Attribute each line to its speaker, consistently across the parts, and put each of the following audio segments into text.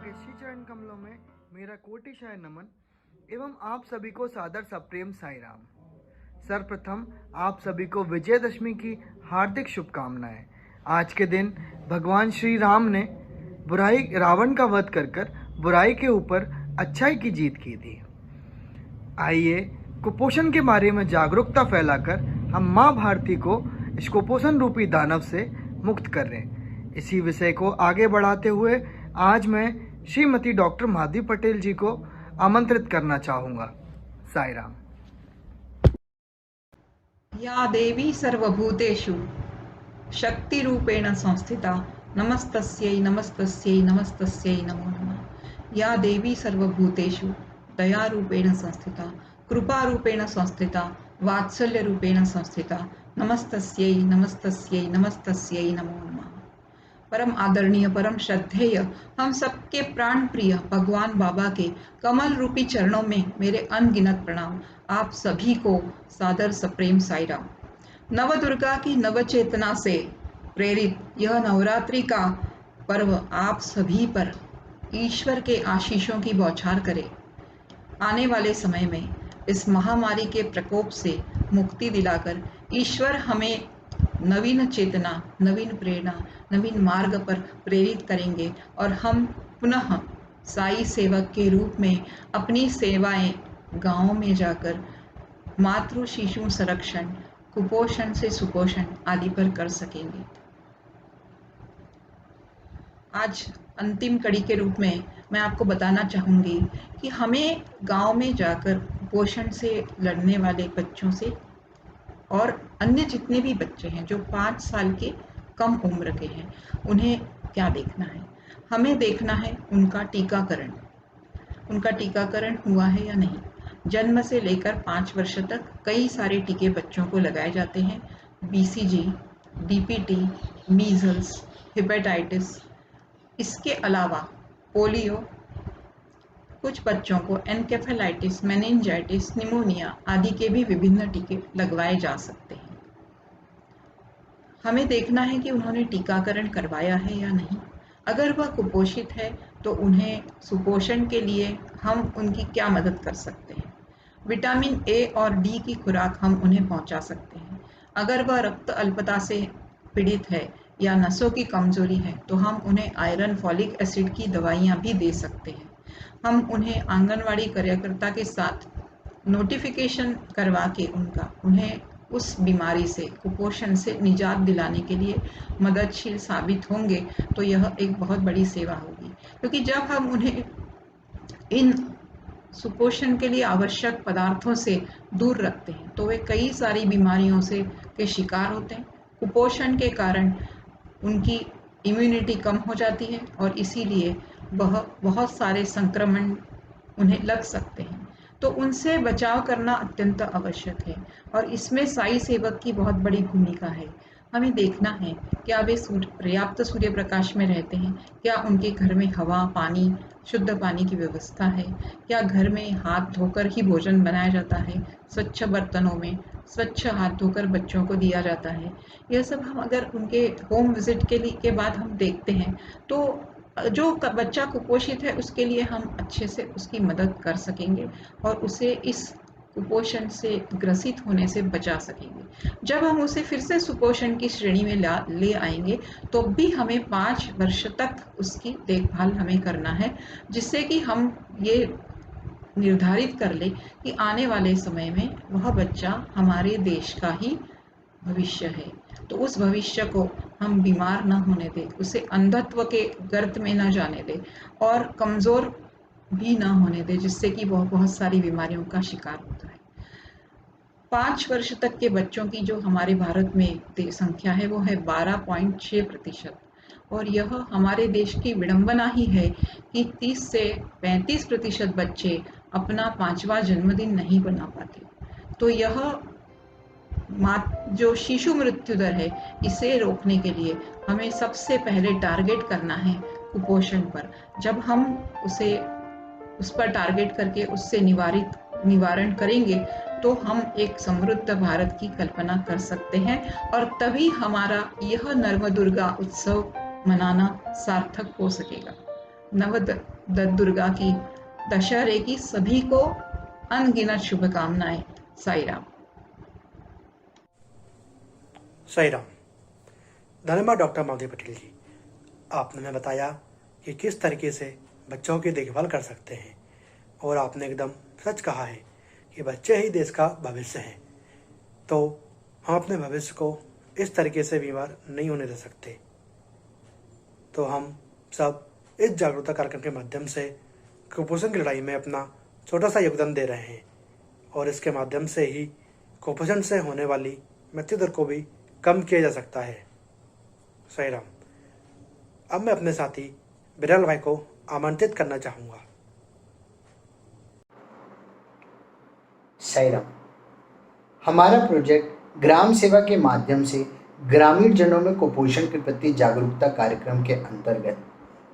Speaker 1: के श्री चरण कमलों में मेरा कोटिशाय नमन एवं आप सभी को सादर सप्रेम साई राम। सर्वप्रथम आप सभी को विजयदशमी की हार्दिक शुभकामनाएं। आज के दिन भगवान श्री राम ने बुराई रावण का वध कर बुराई के ऊपर अच्छाई की जीत की थी। आइए कुपोषण के बारे में जागरूकता फैलाकर हम माँ भारती को इस कुपोषण रूपी दानव से मुक्त कर रहे हैं। इसी विषय को आगे बढ़ाते हुए आज मैं श्रीमती डॉक्टर माधवी पटेल जी को आमंत्रित करना चाहूँगा। साई राम।
Speaker 2: या देवी सर्वभूतेषु शक्तिरूपेण संस्थिता नमस्तस्यै नमस्तस्यै नमस्तस्यै नमो नमः। या देवी सर्वभूतेषु दयारूपेण संस्थिता कृपारूपेण संस्थिता वात्सल्यरूपेण संस्थिता नमस्तस्यै नमस्तस्यै नमस्तस्यै नमो नमः। परम आदरणीय, परम श्रद्धेय, हम सबके प्राण प्रिय भगवान बाबा के कमल रूपी चरणों में मेरे अनगिनत प्रणाम। आप सभी को सादर सप्रेम साई राम। नव दुर्गा की नव चेतना से प्रेरित यह नवरात्रि का पर्व आप सभी पर ईश्वर के आशीषों की बौछार करे। आने वाले समय में इस महामारी के प्रकोप से मुक्ति दिलाकर ईश्वर हमें नवीन चेतना, नवीन प्रेरणा, नवीन मार्ग पर प्रेरित करेंगे और हम पुनः साई सेवक के रूप में अपनी सेवाएं गांवों में जाकर मातृ शिशु संरक्षण, कुपोषण से सुपोषण आदि पर कर सकेंगे। आज अंतिम कड़ी के रूप में मैं आपको बताना चाहूँगी कि हमें गांव में जाकर कुपोषण से लड़ने वाले बच्चों से और अन्य जितने भी बच्चे हैं जो 5 साल के कम उम्र के हैं, उन्हें क्या देखना है? हमें देखना है उनका टीकाकरण। उनका टीकाकरण हुआ है या नहीं। जन्म से लेकर 5 वर्ष तक कई सारे टीके बच्चों को लगाए जाते हैं। BCG, DPT, मीजल्स, हेपेटाइटिस, इसके अलावा पोलियो, कुछ बच्चों को एनकेफेलाइटिस, मेनिंजाइटिस, निमोनिया आदि के भी विभिन्न टीके लगवाए जा सकते हैं। हमें देखना है कि उन्होंने टीकाकरण करवाया है या नहीं। अगर वह कुपोषित है तो उन्हें सुपोषण के लिए हम उनकी क्या मदद कर सकते हैं। विटामिन A और D की खुराक हम उन्हें पहुंचा सकते हैं। अगर वह रक्त अल्पता से पीड़ित है या नसों की कमजोरी है तो हम उन्हें आयरन, फॉलिक एसिड की दवाइयाँ भी दे सकते हैं। हम उन्हें आंगनवाड़ी कार्यकर्ता के साथ नोटिफिकेशन करवा के उन्हें उस बीमारी से, कुपोषण से निजात दिलाने के लिए मददशील साबित होंगे तो यह एक बहुत बड़ी सेवा होगी। क्योंकि जब हम उन्हें इन सुपोषण के लिए आवश्यक पदार्थों से दूर रखते हैं तो वे कई सारी बीमारियों से के शिकार होते हैं। कुपोषण के कारण उनकी इम्यूनिटी कम हो जाती है और इसीलिए बहुत सारे संक्रमण उन्हें लग सकते हैं। तो उनसे बचाव करना अत्यंत आवश्यक है और इसमें साई सेवक की बहुत बड़ी भूमिका है। हमें देखना है क्या वे पर्याप्त सूर्य प्रकाश में रहते हैं, क्या उनके घर में हवा, पानी, शुद्ध पानी की व्यवस्था है, क्या घर में हाथ धोकर ही भोजन बनाया जाता है, स्वच्छ बर्तनों में स्वच्छ हाथ धोकर बच्चों को दिया जाता है। यह सब हम अगर उनके होम विजिट के बाद हम देखते हैं तो जो बच्चा कुपोषित है उसके लिए हम अच्छे से उसकी मदद कर सकेंगे और उसे इस कुपोषण से ग्रसित होने से बचा सकेंगे। जब हम उसे फिर से सुपोषण की श्रेणी में ले आएंगे तो भी हमें 5 वर्ष तक उसकी देखभाल हमें करना है, जिससे कि हम ये निर्धारित कर ले कि आने वाले समय में वह बच्चा हमारे देश का ही भविष्य है। तो उस भविष्य को हम बीमार न होने दें, उसे अंधत्व के गर्त में न जाने दें और कमज़ोर भी न होने दें, जिससे कि वह बहुत सारी बीमारियों का शिकार होता है। 5 वर्ष तक के बच्चों की जो हमारे भारत में संख्या है वो है 12.6% और यह हमारे देश की विडंबना ही है कि 30 से 35% बच्चे अपना 5वां जन्मदिन नहीं बना पाते। तो यह जो शिशु मृत्यु दर है, इसे रोकने के लिए हमें सबसे पहले टारगेट करना है कुपोषण पर। जब हम उस पर टारगेट करके उससे निवारण करेंगे तो हम एक समृद्ध भारत की कल्पना कर सकते हैं और तभी हमारा यह नर्मदुर्गा उत्सव मनाना सार्थक हो सकेगा। नवदुर्गा की दशहरे की सभी को अनगिनत शुभकामनाएं। साई राम।
Speaker 3: साई राम। धन्यवाद डॉक्टर माधवी पटेल जी, आपने हमें बताया कि किस तरीके से बच्चों की देखभाल कर सकते हैं, और आपने एकदम सच कहा है कि बच्चे ही देश का भविष्य हैं। तो हम अपने भविष्य को इस तरीके से बीमार नहीं होने दे सकते। तो हम सब इस जागरूकता कार्यक्रम के माध्यम से कुपोषण की लड़ाई में अपना छोटा सा योगदान दे रहे हैं, और इसके माध्यम से ही कुपोषण से होने वाली मृत्यु दर को भी कम किया जा सकता है। साई राम। अब मैं अपने साथी बिरल भाई को आमंत्रित करना चाहूँगा।
Speaker 4: साई राम। हमारा प्रोजेक्ट ग्राम सेवा के माध्यम से ग्रामीण जनों में कुपोषण के प्रति जागरूकता कार्यक्रम के अंतर्गत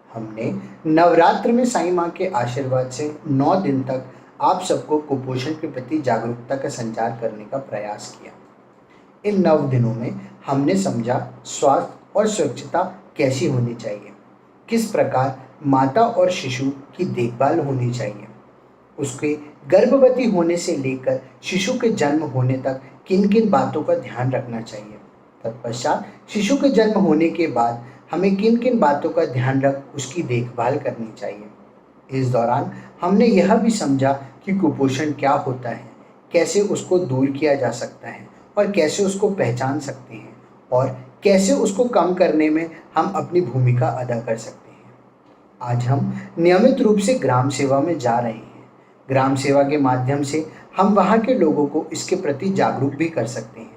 Speaker 4: हमने नवरात्र में साईं माँ के आशीर्वाद से 9 दिन तक आप सबको कुपोषण के प्रति जागरूकता का संचार करने का प्रयास किया। इन 9 दिनों में हमने समझा स्वास्थ्य और सुरक्षिता कैसी होनी चाहिए, किस प्रकार माता और शिशु की देखभाल होनी चाहिए, उसके गर्भवती होने से लेकर शिशु के जन्म होने तक किन किन बातों का ध्यान रखना चाहिए, तत्पश्चात शिशु के जन्म होने के बाद हमें किन किन बातों का ध्यान रख उसकी देखभाल करनी चाहिए। इस दौरान हमने यह भी समझा कि कुपोषण क्या होता है, कैसे उसको दूर किया जा सकता है और कैसे उसको पहचान सकते हैं, और कैसे उसको कम करने में हम अपनी भूमिका अदा कर सकते हैं। आज हम नियमित रूप से ग्राम सेवा में जा रहे हैं। ग्राम सेवा के माध्यम से हम वहाँ के लोगों को इसके प्रति जागरूक भी कर सकते हैं।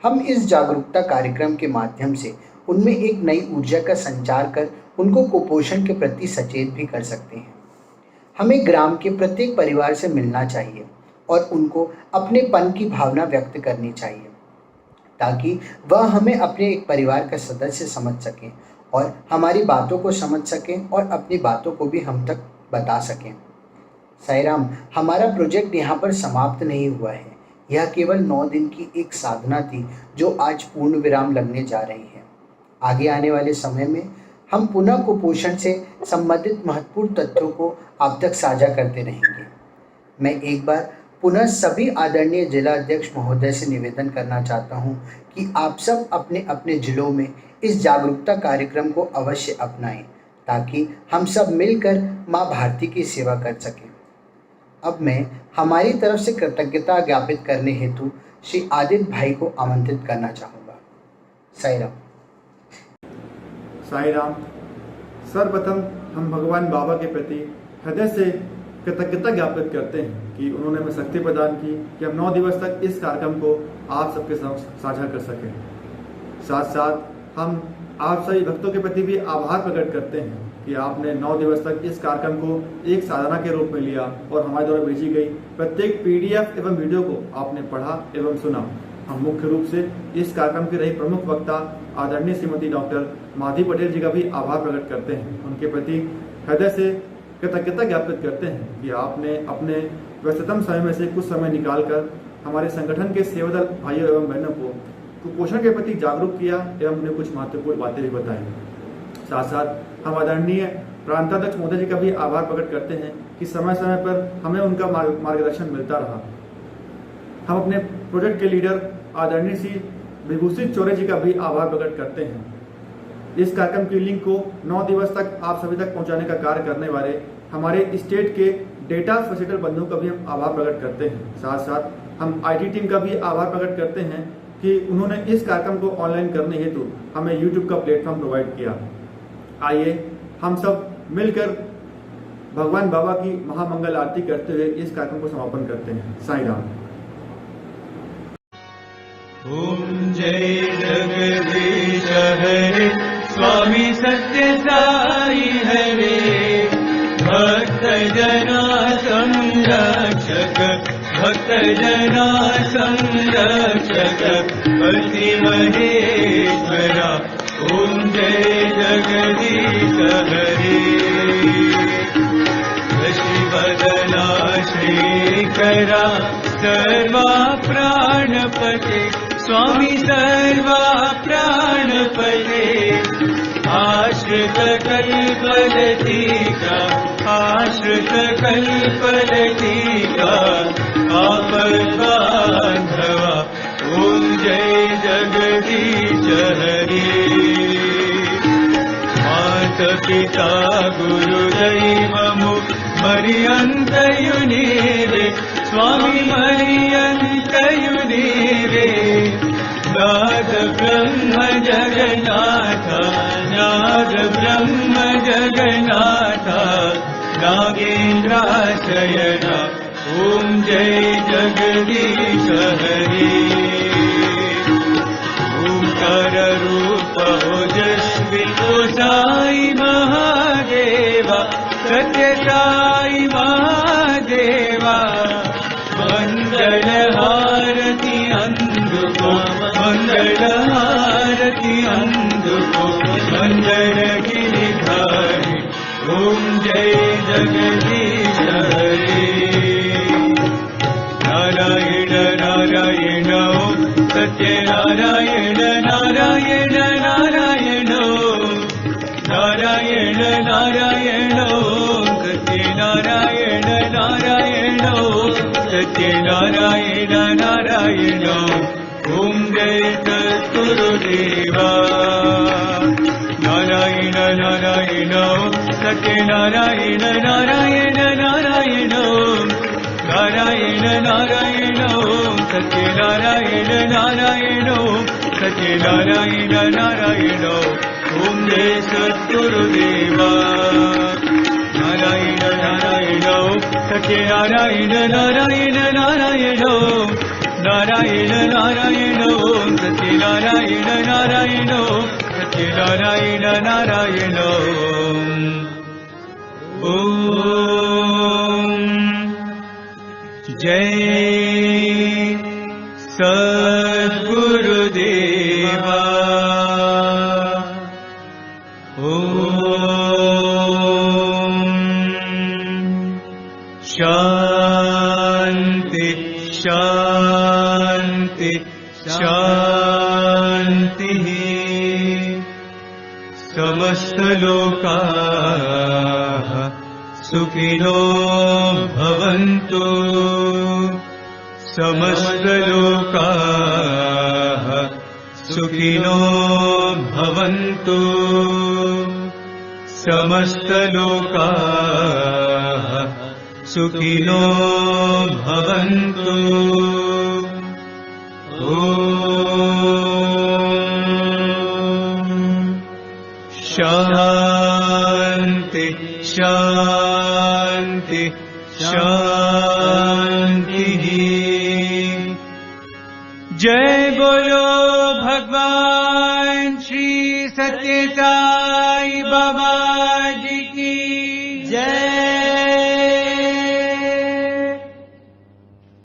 Speaker 4: हम इस जागरूकता कार्यक्रम के माध्यम से उनमें एक नई ऊर्जा का संचार कर उनको कुपोषण के प्रति सचेत भी कर सकते हैं। हमें ग्राम के प्रत्येक परिवार से मिलना चाहिए और उनको अपनेपन की भावना व्यक्त करनी चाहिए, ताकि वह हमें अपने एक परिवार का सदस्य समझ सकें और हमारी बातों को समझ सकें और अपनी बातों को भी हम तक बता सकें। साई राम। हमारा प्रोजेक्ट यहाँ पर समाप्त नहीं हुआ है। यह केवल 9 दिन की एक साधना थी जो आज पूर्ण विराम लगने जा रही है। आगे आने वाले समय में हम पुनः कुपोषण से संबंधित महत्वपूर्ण तथ्यों को आप तक साझा करते रहेंगे। मैं एक बार पुनः सभी आदरणीय जिला अध्यक्ष महोदय से निवेदन करना चाहता हूं कि आप सब अपने अपने जिलों में इस जागरूकता कार्यक्रम को अवश्य अपनाएं, ताकि हम सब मिलकर माँ भारती की सेवा कर सकें। अब मैं हमारी तरफ से कृतज्ञता ज्ञापित करने हेतु श्री आदित्य भाई को आमंत्रित करना चाहूँगा। साई राम।
Speaker 5: साई राम। सर्वप्रथम हम भगवान बाबा के प्रति हृदय से कृतज्ञता ज्ञापित करते हैं कि उन्होंने हमें शक्ति प्रदान की कि हम 9 दिवस तक इस कार्यक्रम को आप सबके समक्ष साझा कर सकें। साथ साथ हम आप सभी भक्तों के प्रति भी आभार प्रकट करते हैं कि आपने 9 दिवस तक इस कार्यक्रम को एक साधना के रूप में लिया और हमारे द्वारा भेजी गई प्रत्येक PDF एवं वीडियो को आपने पढ़ा एवं सुना। हम मुख्य रूप से इस कार्यक्रम की रही प्रमुख वक्ता आदरणीय श्रीमती डॉक्टर माधवी पटेल जी का भी आभार प्रकट करते हैं। उनके प्रति हृदय से कृतज्ञता ज्ञापित करते हैं कि आपने अपने व्यस्ततम समय में से कुछ समय निकालकर हमारे संगठन के सेवादल भाइयों एवं बहनों को कुपोषण के प्रति जागरूक किया एवं उन्हें कुछ महत्वपूर्ण बातें भी बताई। साथ साथ हम आदरणीय प्रांताध्यक्ष महोदय जी का भी आभार प्रकट करते हैं कि समय समय पर हमें उनका मार्गदर्शन मिलता रहा। हम अपने प्रोजेक्ट के लीडर आदरणीय श्री विभूषित चौरे जी का भी आभार प्रकट करते हैं। इस कार्यक्रम की लिंक को 9 दिवस तक आप सभी तक पहुंचाने का कार्य करने वाले हमारे स्टेट के डेटा फैसिलिटेटर बंधुओं का भी हम आभार प्रकट करते हैं। साथ साथ हम IT टीम का भी आभार प्रकट करते हैं कि उन्होंने इस कार्यक्रम को ऑनलाइन करने हेतु हमें YouTube का प्लेटफॉर्म प्रोवाइड किया। आइए हम सब मिलकर भगवान बाबा की महामंगल आरती करते हुए इस कार्यक्रम को समापन करते हैं। साई राम।
Speaker 6: ओम जय जगदीश हरे स्वामी सत्य साई हरे भक्त जना संरक्षक भक्त जना संरक्षक पति महेश्वरा ओम जय जगदीश हरे शशिवदना श्रीकरा सर्वा प्राणपते स्वामी सर्वा प्राणपते आश्रित आश्रित कल्पलतिका आश्रित कल्पलतिका आपद्बान्धवा ॐ जय जगदीश हरे माता पिता गुरुदैवमु मरियन्तयुनीरे स्वामी मरियन्तयुनीरे नाद ब्रह्म जगन्नाथ नाद ब्रह्म जगन्नाथ नागेन्द्राशयन ॐ जय जगदीश हरे ओंकार रूप ओजस्वी साई महादेवा सत्य साई महादेवा मंगल हारति अंधुको मंगल हारति अंधुको मंगल गिरिधारी ओम जय जगदीश हरे नारायण नारायण सत्य नारायण नारायण नारायण नारायण नारायण सत्य नारायण नारायण सत्य नारायण नारायण ओम जय सद्गुरुदेवा नारायण नारायण सत्य नारायण नारायण नारायण नारायण नारायण सत्य नारायण नारायण सत्य नारायण नारायण ओम जय सद्गुरुदेवा नारायण नारायण सत्य नारायण नारायण नारायण नारायण नारायण सत्य नारायण नारायण सत्य नारायण नारायण ओम जय सद्गुरुदेवा ओम शांति शांति शांति समस्त लोकाः सुखिनो भवन्तु समस्त लोकाः सुखिनो भवन्तु समस्त लोकाः सुखिनो भवन्तु शांति शांति शांति जय बोलो भगवान श्री सत्य साई बाबा